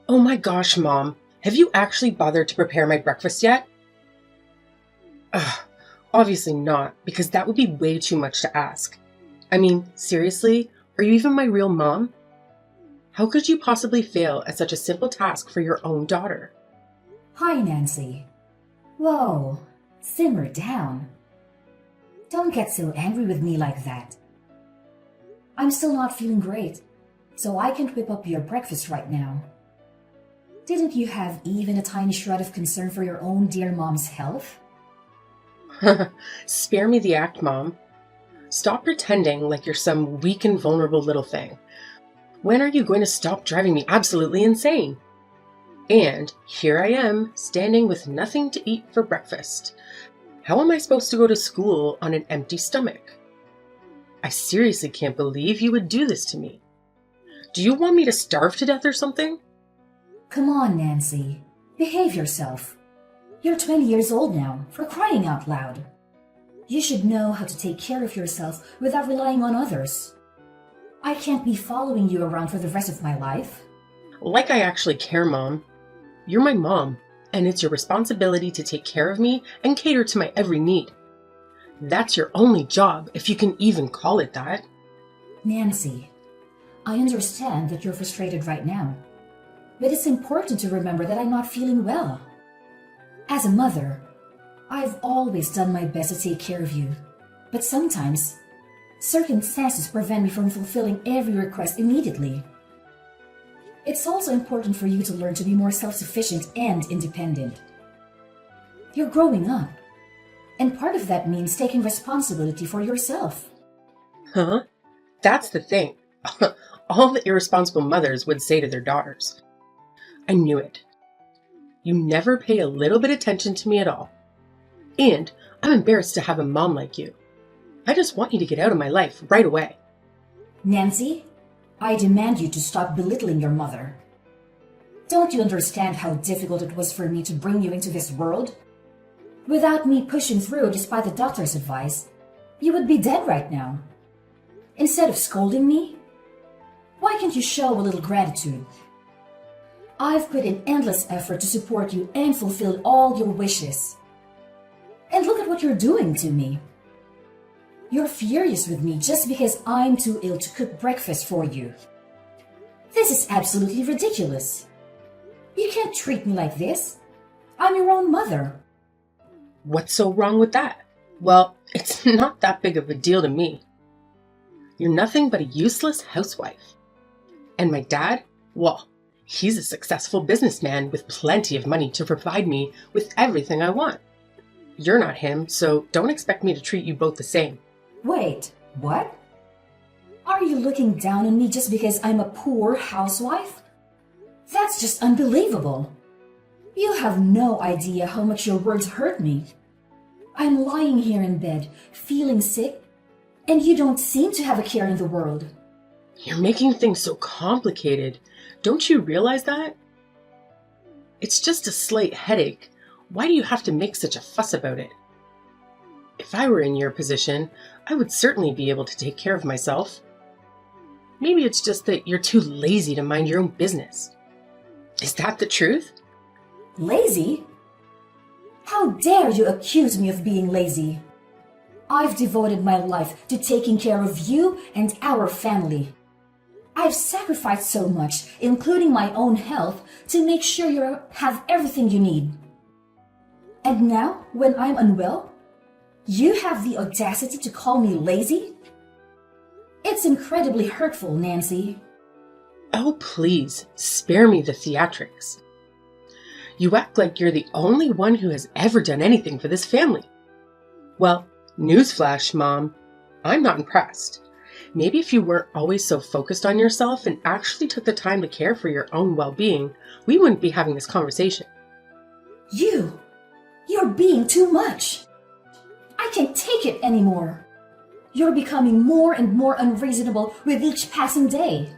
Oh my gosh, Mom. Have you actually bothered to prepare my breakfast yet? Ugh, obviously not, because that would be way too much to ask. I mean, seriously? Are you even my real mom? How could you possibly fail at such a simple task for your own daughter? Hi, Nancy. Whoa, simmer down. Don't get so angry with me like that. I'm still not feeling great, so I can't whip up your breakfast right now. Didn't you have even a tiny shred of concern for your own dear mom's health? Spare me the act, Mom. Stop pretending like you're some weak and vulnerable little thing. When are you going to stop driving me absolutely insane? And here I am, standing with nothing to eat for breakfast. How am I supposed to go to school on an empty stomach? I seriously can't believe you would do this to me. Do you want me to starve to death or something? Come on, Nancy. Behave yourself. You're 20 years old now, for crying out loud. You should know how to take care of yourself without relying on others. I can't be following you around for the rest of my life. Like I actually care, Mom. You're my mom, and it's your responsibility to take care of me and cater to my every need. That's your only job, if you can even call it that. Nancy, I understand that you're frustrated right now, but it's important to remember that I'm not feeling well. As a mother, I've always done my best to take care of you, but sometimes circumstances prevent me from fulfilling every request immediately. It's also important for you to learn to be more self-sufficient and independent. You're growing up, and part of that means taking responsibility for yourself. Huh? That's the thing. All the irresponsible mothers would say to their daughters. I knew it. You never pay a little bit attention to me at all. And I'm embarrassed to have a mom like you. I just want you to get out of my life right away. Nancy, I demand you to stop belittling your mother. Don't you understand how difficult it was for me to bring you into this world? Without me pushing through despite the doctor's advice, you would be dead right now. Instead of scolding me, why can't you show a little gratitude? I've put in endless effort to support you and fulfill all your wishes. And look at what you're doing to me. You're furious with me just because I'm too ill to cook breakfast for you. This is absolutely ridiculous. You can't treat me like this. I'm your own mother. What's so wrong with that? Well, it's not that big of a deal to me. You're nothing but a useless housewife. And my dad? Well, he's a successful businessman with plenty of money to provide me with everything I want. You're not him, so don't expect me to treat you both the same. Wait, what? Are you looking down on me just because I'm a poor housewife? That's just unbelievable. You have no idea how much your words hurt me. I'm lying here in bed, feeling sick, and you don't seem to have a care in the world. You're making things so complicated. Don't you realize that? It's just a slight headache. Why do you have to make such a fuss about it? If I were in your position, I would certainly be able to take care of myself. Maybe it's just that you're too lazy to mind your own business. Is that the truth? Lazy? How dare you accuse me of being lazy? I've devoted my life to taking care of you and our family. I've sacrificed so much, including my own health, to make sure you have everything you need. And now, when I'm unwell, you have the audacity to call me lazy? It's incredibly hurtful, Nancy. Oh, please, spare me the theatrics. You act like you're the only one who has ever done anything for this family. Well, newsflash, Mom, I'm not impressed. Maybe if you weren't always so focused on yourself and actually took the time to care for your own well-being, we wouldn't be having this conversation. You're being too much. I can't take it anymore. You're becoming more and more unreasonable with each passing day.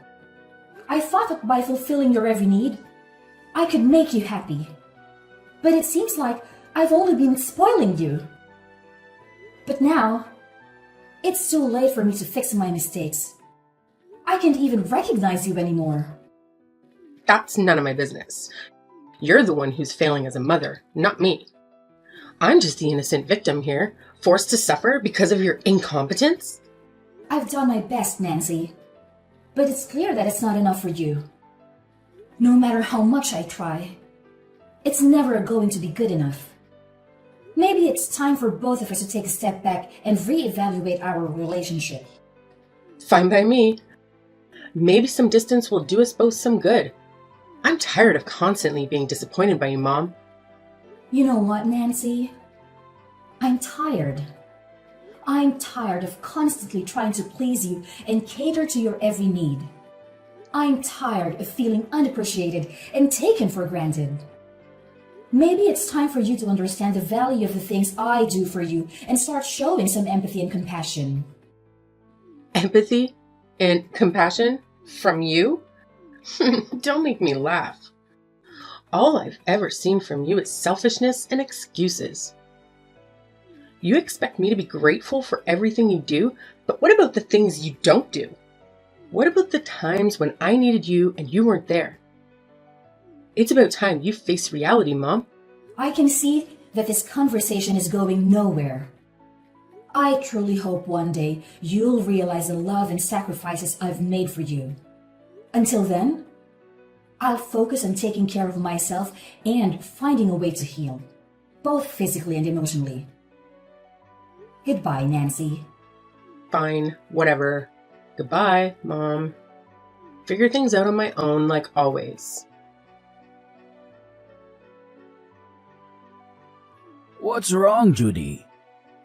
I thought that by fulfilling your every need, I could make you happy. But it seems like I've only been spoiling you. But now, it's too late for me to fix my mistakes. I can't even recognize you anymore. That's none of my business. You're the one who's failing as a mother, not me. I'm just the innocent victim here, forced to suffer because of your incompetence. I've done my best, Nancy. But it's clear that it's not enough for you. No matter how much I try, it's never going to be good enough. Maybe it's time for both of us to take a step back and reevaluate our relationship. Fine by me. Maybe some distance will do us both some good. I'm tired of constantly being disappointed by you, Mom. You know what, Nancy? I'm tired. I'm tired of constantly trying to please you and cater to your every need. I'm tired of feeling unappreciated and taken for granted. Maybe it's time for you to understand the value of the things I do for you and start showing some empathy and compassion. Empathy and compassion from you? Don't make me laugh. All I've ever seen from you is selfishness and excuses. You expect me to be grateful for everything you do, but what about the things you don't do? What about the times when I needed you and you weren't there? It's about time you face reality, Mom. I can see that this conversation is going nowhere. I truly hope one day you'll realize the love and sacrifices I've made for you. Until then, I'll focus on taking care of myself and finding a way to heal, both physically and emotionally. Goodbye, Nancy. Fine, whatever. Goodbye, Mom. Figure things out on my own like always. What's wrong, Judy?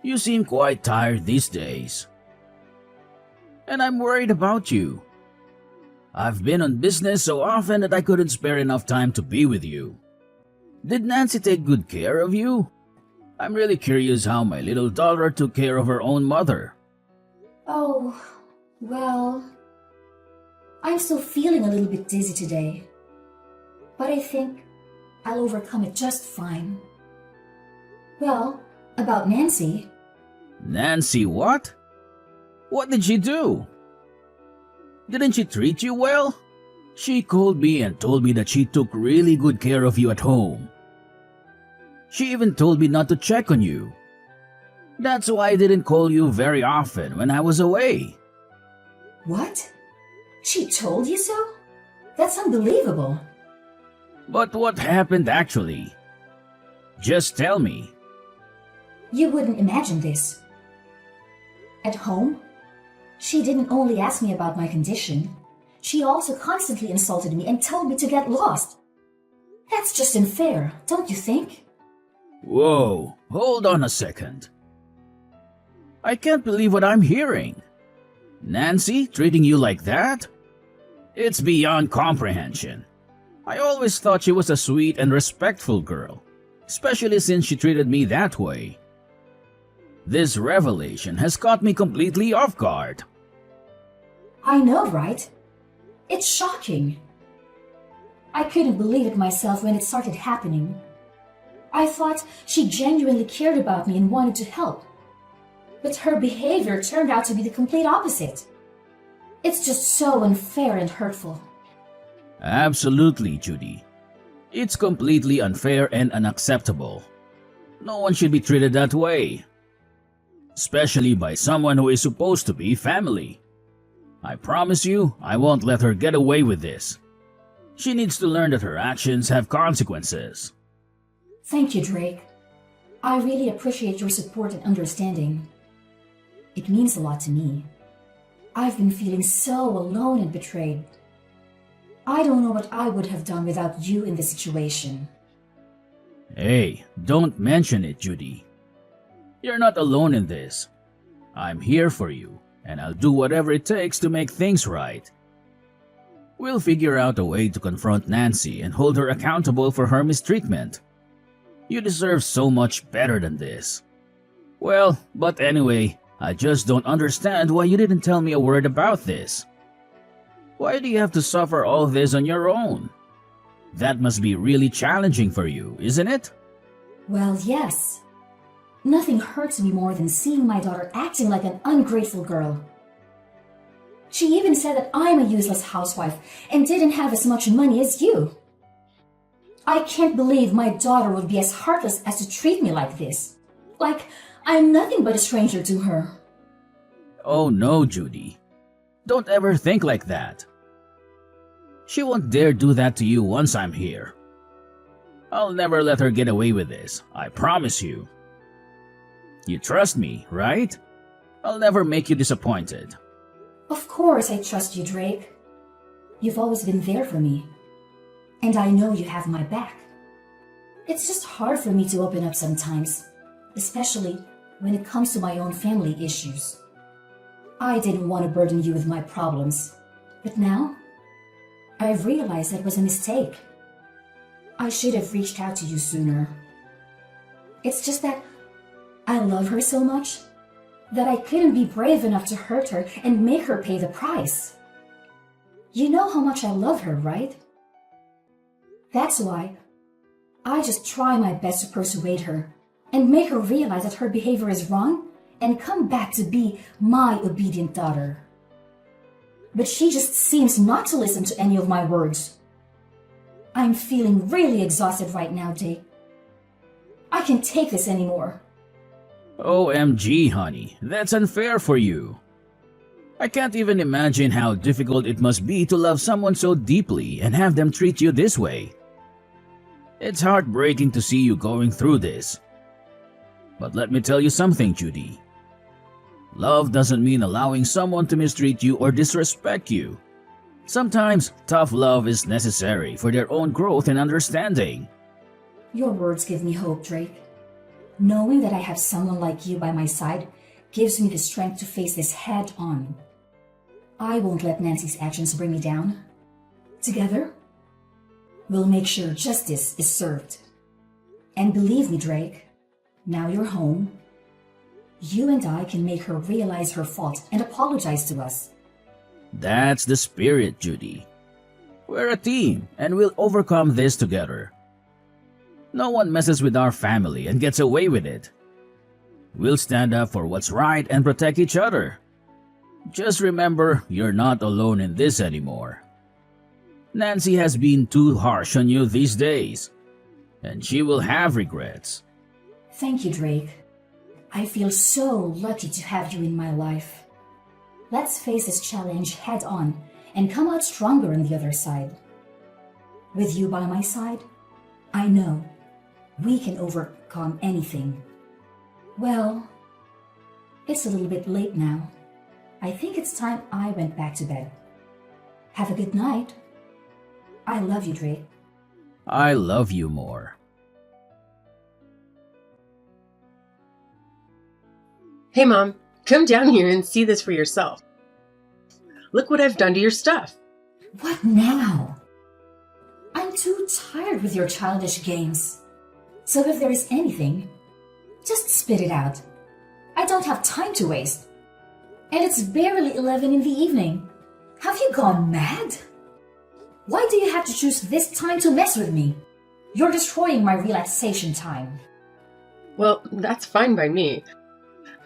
You seem quite tired these days. And I'm worried about you. I've been on business so often that I couldn't spare enough time to be with you. Did Nancy take good care of you? I'm really curious how my little daughter took care of her own mother. Oh, well, I'm still feeling a little bit dizzy today. But I think I'll overcome it just fine. Well, about Nancy. Nancy what? What did she do? Didn't she treat you well? She called me and told me that she took really good care of you at home. She even told me not to check on you. That's why I didn't call you very often when I was away. What? She told you so? That's unbelievable. But what happened actually? Just tell me. You wouldn't imagine this. At home, she didn't only ask me about my condition, she also constantly insulted me and told me to get lost. That's just unfair, don't you think? Whoa, hold on a second. I can't believe what I'm hearing. Nancy treating you like that? It's beyond comprehension. I always thought she was a sweet and respectful girl, especially since she treated me that way. This revelation has caught me completely off guard. I know, right? It's shocking. I couldn't believe it myself when it started happening. I thought she genuinely cared about me and wanted to help. But her behavior turned out to be the complete opposite. It's just so unfair and hurtful. Absolutely, Judy. It's completely unfair and unacceptable. No one should be treated that way. Especially by someone who is supposed to be family. I promise you, I won't let her get away with this. She needs to learn that her actions have consequences. Thank you, Drake. I really appreciate your support and understanding. It means a lot to me. I've been feeling so alone and betrayed. I don't know what I would have done without you in this situation. Hey, don't mention it, Judy. You're not alone in this. I'm here for you, and I'll do whatever it takes to make things right. We'll figure out a way to confront Nancy and hold her accountable for her mistreatment. You deserve so much better than this. Well, but anyway, I just don't understand why you didn't tell me a word about this. Why do you have to suffer all this on your own? That must be really challenging for you, isn't it? Well, yes. Nothing hurts me more than seeing my daughter acting like an ungrateful girl. She even said that I'm a useless housewife and didn't have as much money as you. I can't believe my daughter would be as heartless as to treat me like this. Like I'm nothing but a stranger to her. Oh no, Judy. Don't ever think like that. She won't dare do that to you once I'm here. I'll never let her get away with this, I promise you. You trust me, right? I'll never make you disappointed. Of course I trust you, Drake. You've always been there for me. And I know you have my back. It's just hard for me to open up sometimes, especially when it comes to my own family issues. I didn't want to burden you with my problems, but now I've realized that was a mistake. I should have reached out to you sooner. It's just that I love her so much that I couldn't be brave enough to hurt her and make her pay the price. You know how much I love her, right? That's why I just try my best to persuade her and make her realize that her behavior is wrong and come back to be my obedient daughter. But she just seems not to listen to any of my words. I'm feeling really exhausted right now, Jake. I can't take this anymore. OMG, honey, that's unfair for you. I can't even imagine how difficult it must be to love someone so deeply and have them treat you this way. It's heartbreaking to see you going through this. But let me tell you something, Judy. Love doesn't mean allowing someone to mistreat you or disrespect you. Sometimes tough love is necessary for their own growth and understanding. Your words give me hope, Drake. Knowing that I have someone like you by my side gives me the strength to face this head on. I won't let Nancy's actions bring me down. Together, we'll make sure justice is served. And believe me, Drake, now you're home. You and I can make her realize her fault and apologize to us. That's the spirit, Judy. We're a team and we'll overcome this together. No one messes with our family and gets away with it. We'll stand up for what's right and protect each other. Just remember, you're not alone in this anymore. Nancy has been too harsh on you these days, and she will have regrets. Thank you, Drake. I feel so lucky to have you in my life. Let's face this challenge head on and come out stronger on the other side. With you by my side, I know we can overcome anything. Well, it's a little bit late now. I think it's time I went back to bed. Have a good night. I love you, Drake. I love you more. Hey, Mom, come down here and see this for yourself. Look what I've done to your stuff. What now? I'm too tired with your childish games. So if there is anything, just spit it out. I don't have time to waste. And it's barely 11 in the evening. Have you gone mad? Why do you have to choose this time to mess with me? You're destroying my relaxation time. Well, that's fine by me.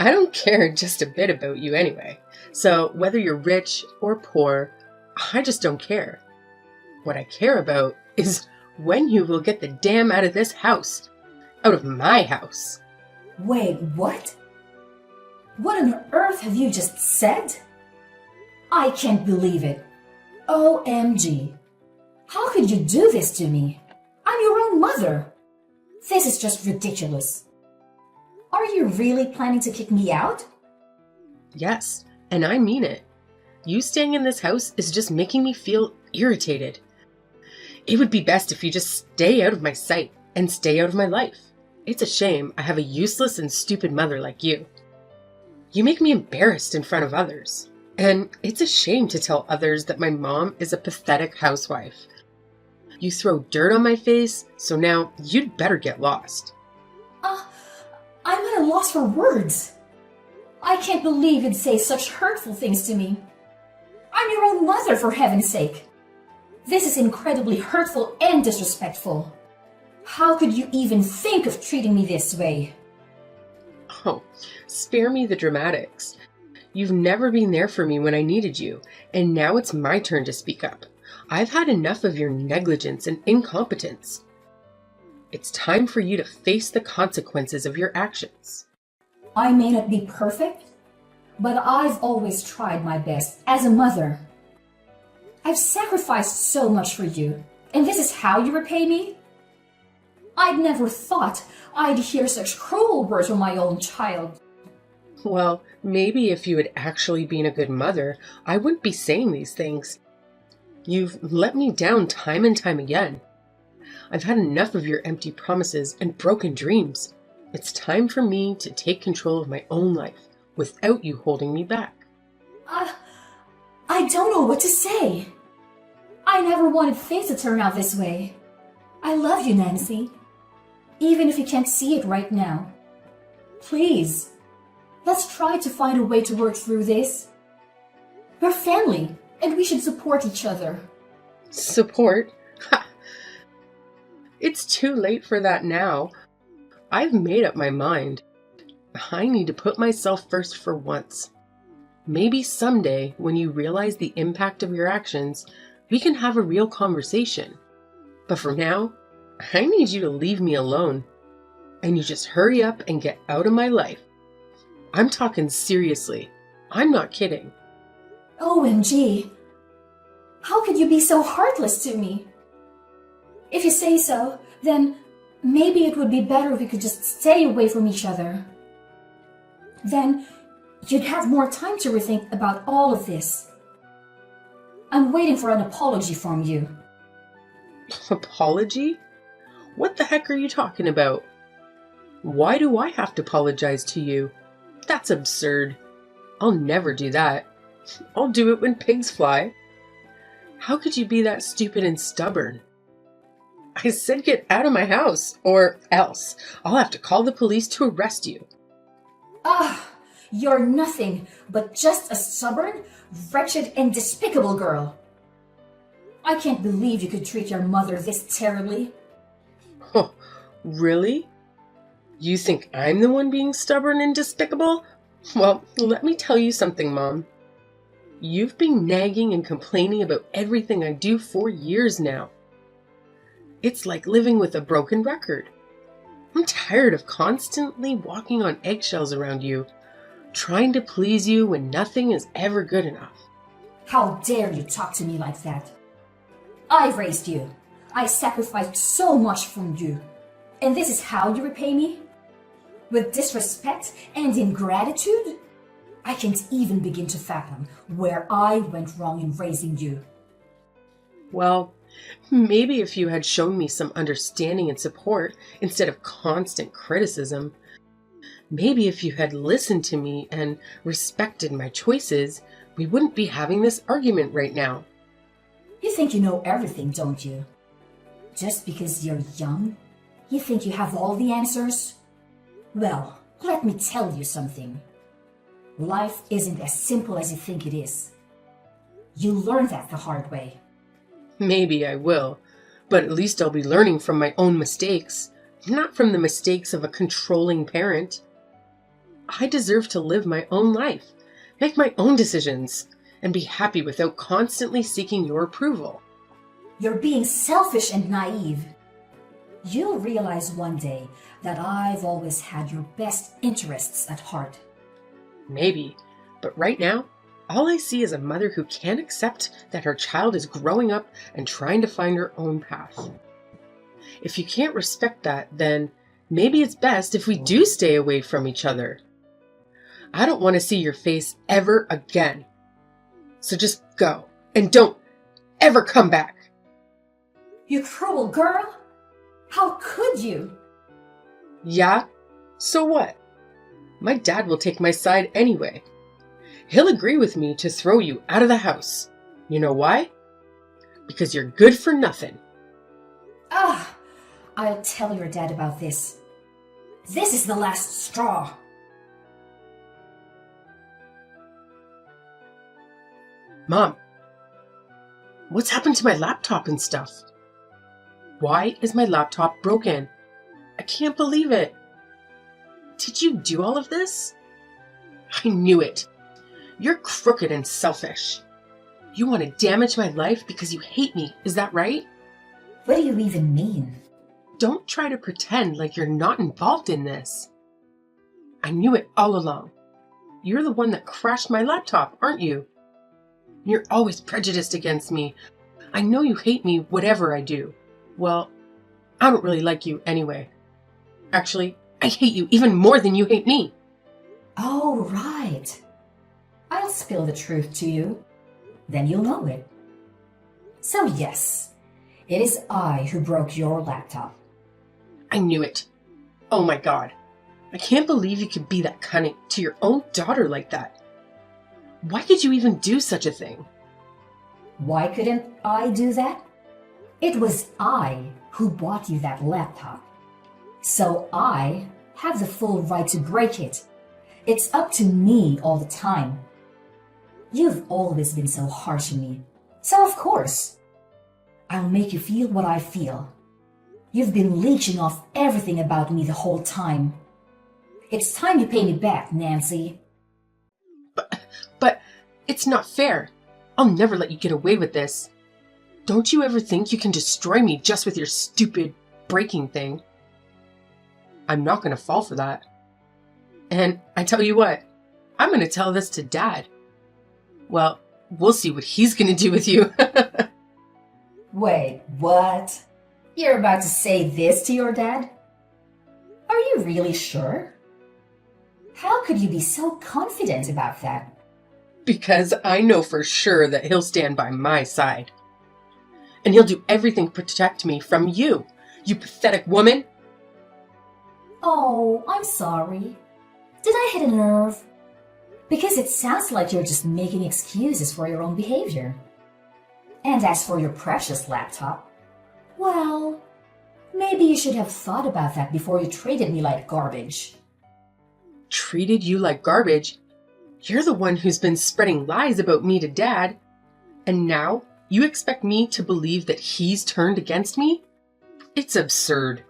I don't care just a bit about you anyway. So whether you're rich or poor, I just don't care. What I care about is when you will get the damn out of this house. Out of my house. Wait, what? What on earth have you just said? I can't believe it. OMG. How could you do this to me? I'm your own mother. This is just ridiculous. Are you really planning to kick me out? Yes, and I mean it. You staying in this house is just making me feel irritated. It would be best if you just stay out of my sight and stay out of my life. It's a shame I have a useless and stupid mother like you. You make me embarrassed in front of others. And it's a shame to tell others that my mom is a pathetic housewife. You throw dirt on my face, so now you'd better get lost. I'm at a loss for words. I can't believe you'd say such hurtful things to me. I'm your own mother, for heaven's sake. This is incredibly hurtful and disrespectful. How could you even think of treating me this way? Oh, spare me the dramatics. You've never been there for me when I needed you, and now it's my turn to speak up. I've had enough of your negligence and incompetence. It's time for you to face the consequences of your actions. I may not be perfect, but I've always tried my best as a mother. I've sacrificed so much for you, and this is how you repay me? I'd never thought I'd hear such cruel words from my own child. Well, maybe if you had actually been a good mother, I wouldn't be saying these things. You've let me down time and time again. I've had enough of your empty promises and broken dreams. It's time for me to take control of my own life without you holding me back. I don't know what to say. I never wanted things to turn out this way. I love you, Nancy. Even if you can't see it right now. Please, let's try to find a way to work through this. We're family, and we should support each other. Support? Ha! It's too late for that now. I've made up my mind. I need to put myself first for once. Maybe someday, when you realize the impact of your actions, we can have a real conversation. But for now, I need you to leave me alone. And you just hurry up and get out of my life. I'm talking seriously. I'm not kidding. OMG. How could you be so heartless to me? If you say so, then maybe it would be better if we could just stay away from each other. Then you'd have more time to rethink about all of this. I'm waiting for an apology from you. Apology? What the heck are you talking about? Why do I have to apologize to you? That's absurd. I'll never do that. I'll do it when pigs fly. How could you be that stupid and stubborn? I said get out of my house, or else I'll have to call the police to arrest you. You're nothing but just a stubborn, wretched, and despicable girl. I can't believe you could treat your mother this terribly. Oh, really? You think I'm the one being stubborn and despicable? Well, let me tell you something, Mom. You've been nagging and complaining about everything I do for years now. It's like living with a broken record. I'm tired of constantly walking on eggshells around you, trying to please you when nothing is ever good enough. How dare you talk to me like that? I raised you. I sacrificed so much from you. And this is how you repay me? With disrespect and ingratitude? I can't even begin to fathom where I went wrong in raising you. Well, maybe if you had shown me some understanding and support instead of constant criticism, maybe if you had listened to me and respected my choices, we wouldn't be having this argument right now. You think you know everything, don't you? Just because you're young, you think you have all the answers? Well, let me tell you something. Life isn't as simple as you think it is. You learn that the hard way. Maybe I will, but at least I'll be learning from my own mistakes, not from the mistakes of a controlling parent. I deserve to live my own life, make my own decisions, and be happy without constantly seeking your approval. You're being selfish and naive. You'll realize one day that I've always had your best interests at heart. Maybe, but right now, all I see is a mother who can't accept that her child is growing up and trying to find her own path. If you can't respect that, then maybe it's best if we do stay away from each other. I don't want to see your face ever again. So just go, and don't ever come back. You cruel girl! How could you? Yeah? So what? My dad will take my side anyway. He'll agree with me to throw you out of the house. You know why? Because you're good for nothing. I'll tell your dad about this. This is the last straw. Mom, what's happened to my laptop and stuff? Why is my laptop broken? I can't believe it. Did you do all of this? I knew it. You're crooked and selfish. You want to damage my life because you hate me, is that right? What do you even mean? Don't try to pretend like you're not involved in this. I knew it all along. You're the one that crashed my laptop, aren't you? You're always prejudiced against me. I know you hate me whatever I do. Well, I don't really like you anyway. Actually, I hate you even more than you hate me. Oh, right. I'll spill the truth to you. Then you'll know it. So yes, it is I who broke your laptop. I knew it. Oh my God. I can't believe you could be that cunning to your own daughter like that. Why could you even do such a thing? Why couldn't I do that? It was I who bought you that laptop. So I have the full right to break it. It's up to me all the time. You've always been so harsh on me. So of course, I'll make you feel what I feel. You've been leeching off everything about me the whole time. It's time you pay me back, Nancy. But it's not fair. I'll never let you get away with this. Don't you ever think you can destroy me just with your stupid breaking thing? I'm not going to fall for that. And I tell you what, I'm going to tell this to Dad. Well, we'll see what he's going to do with you. Wait, what? You're about to say this to your dad? Are you really sure? How could you be so confident about that? Because I know for sure that he'll stand by my side. And he'll do everything to protect me from you, you pathetic woman. Oh, I'm sorry. Did I hit a nerve? Because it sounds like you're just making excuses for your own behavior. And as for your precious laptop, well, maybe you should have thought about that before you treated me like garbage. Treated you like garbage? You're the one who's been spreading lies about me to Dad. And now you expect me to believe that he's turned against me? It's absurd.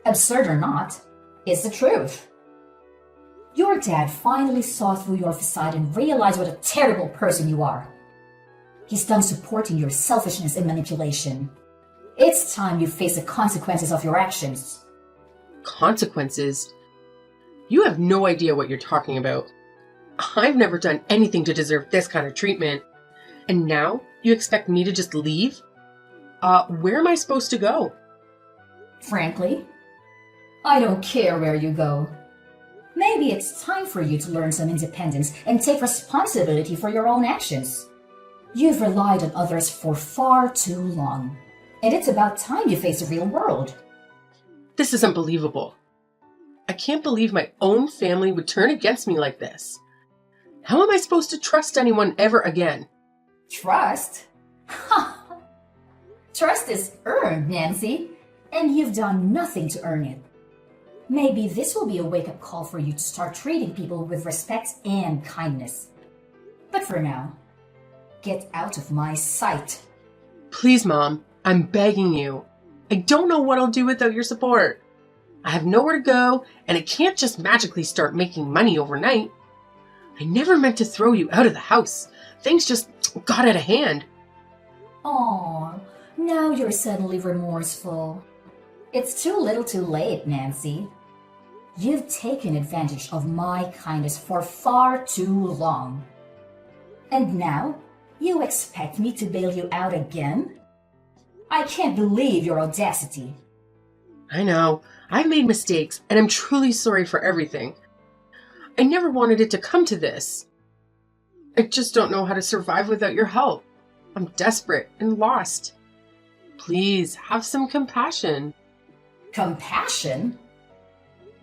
Absurd or not, it's the truth. Your dad finally saw through your facade and realized what a terrible person you are. He's done supporting your selfishness and manipulation. It's time you face the consequences of your actions. Consequences? You have no idea what you're talking about. I've never done anything to deserve this kind of treatment. And now you expect me to just leave? Where am I supposed to go? Frankly, I don't care where you go. Maybe it's time for you to learn some independence and take responsibility for your own actions. You've relied on others for far too long, and it's about time you face the real world. This is unbelievable. I can't believe my own family would turn against me like this. How am I supposed to trust anyone ever again? Trust? Trust is earned, Nancy, and you've done nothing to earn it. Maybe this will be a wake-up call for you to start treating people with respect and kindness. But for now, get out of my sight. Please, Mom, I'm begging you. I don't know what I'll do without your support. I have nowhere to go, and I can't just magically start making money overnight. I never meant to throw you out of the house. Things just got out of hand. Aw, now you're suddenly remorseful. It's too little too late, Nancy. You've taken advantage of my kindness for far too long. And now, you expect me to bail you out again? I can't believe your audacity. I know. I've made mistakes, and I'm truly sorry for everything. I never wanted it to come to this. I just don't know how to survive without your help. I'm desperate and lost. Please, have some compassion. Compassion?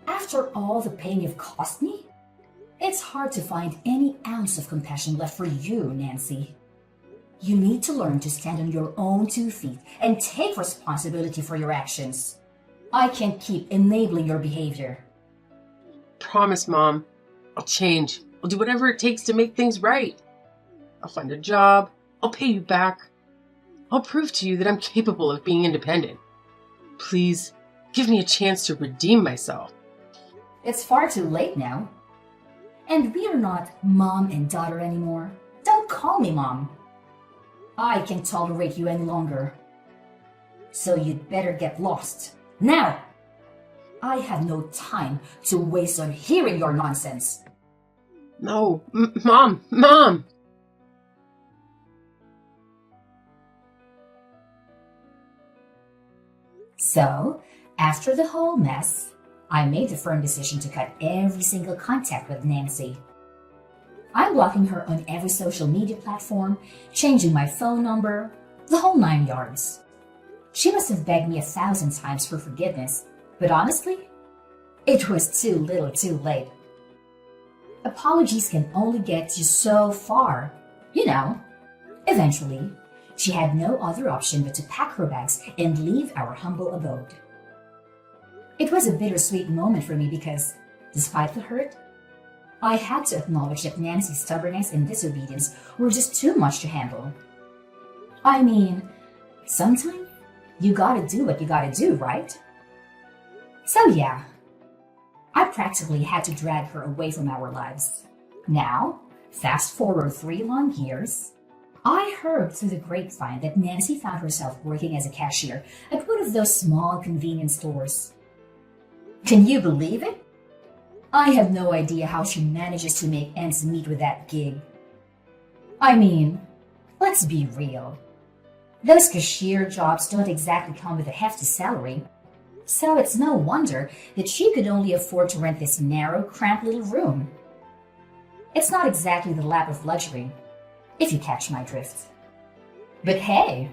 After all the pain you've cost me? It's hard to find any ounce of compassion left for you, Nancy. You need to learn to stand on your own 2 feet and take responsibility for your actions. I can't keep enabling your behavior. Promise, Mom. I'll change. I'll do whatever it takes to make things right. I'll find a job. I'll pay you back. I'll prove to you that I'm capable of being independent. Please, give me a chance to redeem myself. It's far too late now. And we are not mom and daughter anymore. Don't call me mom. I can't tolerate you any longer. So you'd better get lost. Now! I have no time to waste on hearing your nonsense. No, Mom! So, after the whole mess, I made the firm decision to cut every single contact with Nancy. I'm blocking her on every social media platform, changing my phone number, the whole 9 yards. She must have begged me 1,000 times for forgiveness, but honestly, it was too little too late. Apologies can only get you so far. You know, eventually, she had no other option but to pack her bags and leave our humble abode. It was a bittersweet moment for me because, despite the hurt, I had to acknowledge that Nancy's stubbornness and disobedience were just too much to handle. I mean, sometimes you gotta do what you gotta do, right? So yeah, I practically had to drag her away from our lives. Now, fast forward 3 long years, I heard through the grapevine that Nancy found herself working as a cashier at one of those small convenience stores. Can you believe it? I have no idea how she manages to make ends meet with that gig. I mean, let's be real. Those cashier jobs don't exactly come with a hefty salary, so it's no wonder that she could only afford to rent this narrow, cramped little room. It's not exactly the lap of luxury, if you catch my drift. But hey,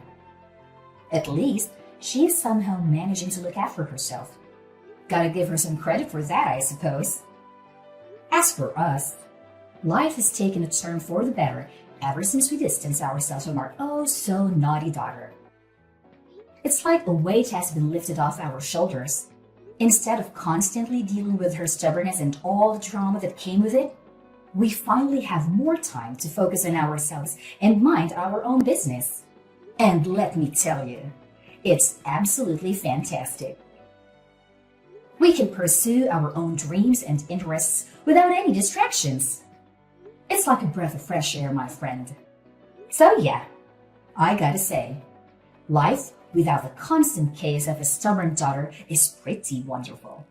at least she is somehow managing to look after herself. Gotta give her some credit for that, I suppose. As for us, life has taken a turn for the better ever since we distanced ourselves from our oh-so-naughty daughter. It's like a weight has been lifted off our shoulders. Instead of constantly dealing with her stubbornness and all the trauma that came with it, we finally have more time to focus on ourselves and mind our own business. And let me tell you, it's absolutely fantastic. We can pursue our own dreams and interests without any distractions. It's like a breath of fresh air, my friend. So yeah, I gotta say, life without the constant chaos of a stubborn daughter is pretty wonderful.